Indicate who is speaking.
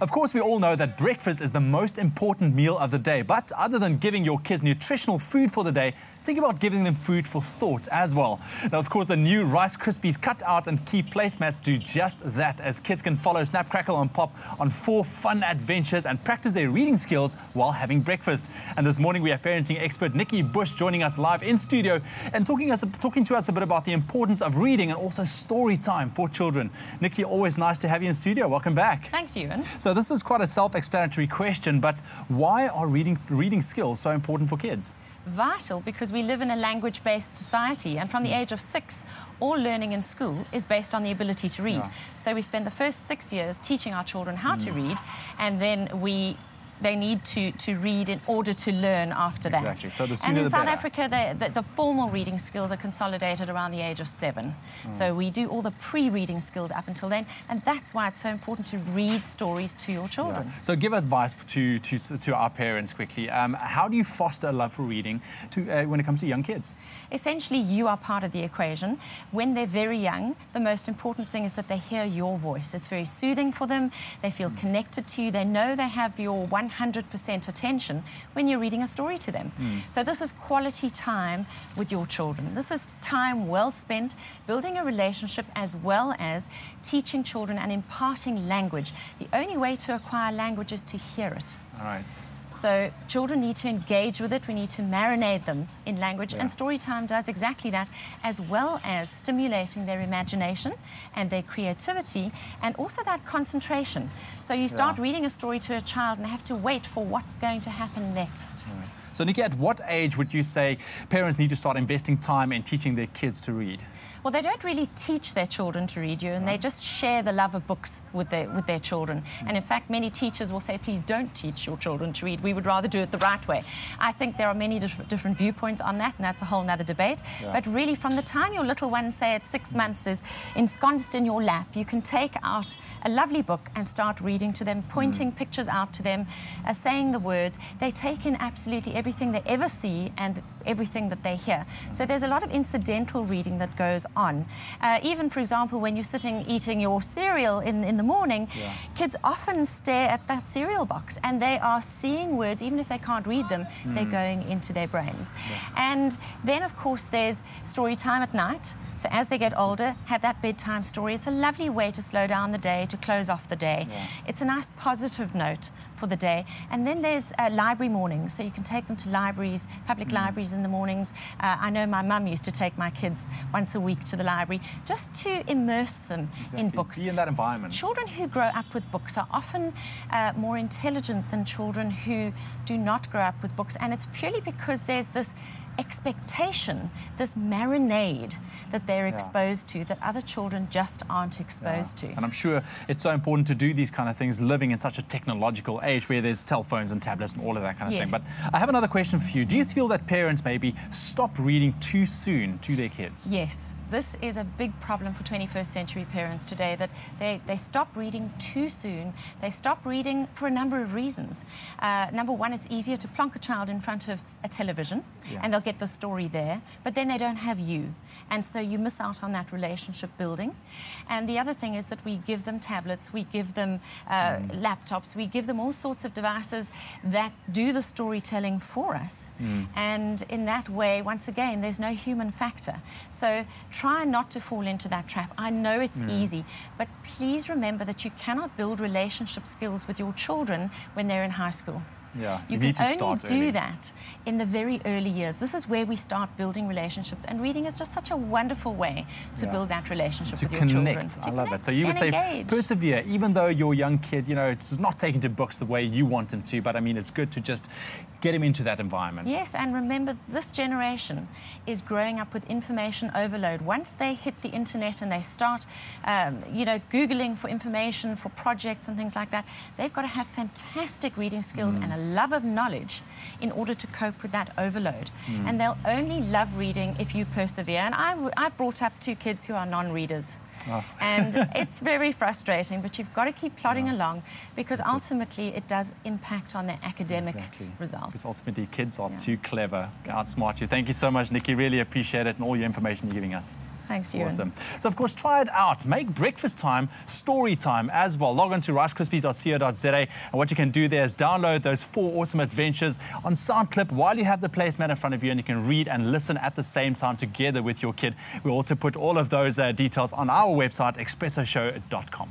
Speaker 1: Of course, we all know that breakfast is the most important meal of the day. But other than giving your kids nutritional food for the day, think about giving them food for thought as well. Now, of course, the new Rice Krispies cutouts and key placemats do just that, as kids can follow Snap, Crackle and Pop on 4 fun adventures and practice their reading skills while having breakfast. And this morning, we have parenting expert Nikki Bush joining us live in studio and talking to us a bit about the importance of reading and also story time for children. Nikki, always nice to have you in studio. Welcome back.
Speaker 2: Thanks, Ewan.
Speaker 1: So this is quite a self-explanatory question, but why are reading skills so important for kids?
Speaker 2: Vital, because we live in a language-based society, and from the age of 6, all learning in school is based on the ability to read.
Speaker 1: Yeah.
Speaker 2: So we spend the first 6 years teaching our children how to read, and then they need to read in order to learn after that.
Speaker 1: Exactly. So the sooner
Speaker 2: and in
Speaker 1: the
Speaker 2: South
Speaker 1: better.
Speaker 2: Africa, the formal reading skills are consolidated around the age of 7. So we do all the pre-reading skills up until then, and that's why it's so important to read stories to your children.
Speaker 1: Yeah. So give advice to our parents quickly. How do you foster a love for reading when it comes to young kids?
Speaker 2: Essentially, you are part of the equation. When they're very young, the most important thing is that they hear your voice. It's very soothing for them. They feel connected to you. They know they have your 100% attention when you're reading a story to them. So this is quality time with your children. This is time well spent building a relationship as well as teaching children and imparting language. The only way to acquire language is to hear it.
Speaker 1: All right.
Speaker 2: So children need to engage with it. We need to marinate them in language, and story time does exactly that, as well as stimulating their imagination and their creativity and also that concentration. So you start reading a story to a child and they have to wait for what's going to happen next.
Speaker 1: Right. So Nikki, at what age would you say parents need to start investing time in teaching their kids to read?
Speaker 2: Well, they don't really teach their children to read, you, and they just share the love of books with their children. And in fact, many teachers will say, please don't teach your children to read. We would rather do it the right way. I think there are many different viewpoints on that, and that's a whole nother debate. But really, from the time your little one, say at 6 months, is ensconced in your lap, you can take out a lovely book and start reading to them, pointing pictures out to them, saying the words. They take in absolutely everything they ever see and everything that they hear. So there's a lot of incidental reading that goes on. Even, for example, when you're sitting eating your cereal in the morning, kids often stare at that cereal box and they are seeing words, even if they can't read them, they're going into their brains. And then, of course, there's story time at night. So as they get older, have that bedtime story. It's a lovely way to slow down the day, to close off the day. It's a nice positive note for the day. And then there's library mornings, so you can take them to libraries, public libraries in the mornings. I know my mum used to take my kids once a week to the library just to immerse them in books.
Speaker 1: Be in that environment.
Speaker 2: Children who grow up with books are often more intelligent than children who do not grow up with books, and it's purely because there's this expectation, this marinade that they're exposed to that other children just aren't exposed to.
Speaker 1: And I'm sure it's so important to do these kind of things living in such a technological age where there's cell phones and tablets and all of that kind of thing. But I have another question for you. Do you feel that parents maybe stop reading too soon to their kids?
Speaker 2: Yes. This is a big problem for 21st century parents today, that they stop reading too soon. They stop reading for a number of reasons. Number one, it's easier to plonk a child in front of a television and they'll get the story there, but then they don't have you. And so you miss out on that relationship building. And the other thing is that we give them tablets, we give them laptops, we give them all sorts of devices that do the storytelling for us. And in that way, once again, there's no human factor. So try not to fall into that trap. I know it's easy, but please remember that you cannot build relationship skills with your children when they're in high school.
Speaker 1: Yeah,
Speaker 2: you can only do that in the very early years. This is where we start building relationships, and reading is just such a wonderful way to build that relationship with your children.
Speaker 1: I love it. So you would say persevere, even though your young kid, you know, it's not taken to books the way you want him to, but I mean, it's good to just get him into that environment.
Speaker 2: Yes, and remember, this generation is growing up with information overload. Once they hit the internet and they start, you know, Googling for information, for projects and things like that, they've got to have fantastic reading skills and a love of knowledge in order to cope with that overload. And they'll only love reading if you persevere. And I've brought up 2 kids who are non-readers. And it's very frustrating, but you've got to keep plodding along, because ultimately it does impact on their academic results.
Speaker 1: Because ultimately kids are too clever, outsmart you. Thank you so much, Nikki. Really appreciate it and all your information you're giving us.
Speaker 2: Thanks, Ewan.
Speaker 1: Awesome. So, of course, try it out. Make breakfast time story time as well. Log on to ricekrispies.co.za, and what you can do there is download those 4 awesome adventures on sound clip while you have the placemat in front of you, and you can read and listen at the same time together with your kid. We'll also put all of those details on our website, expressoshow.com.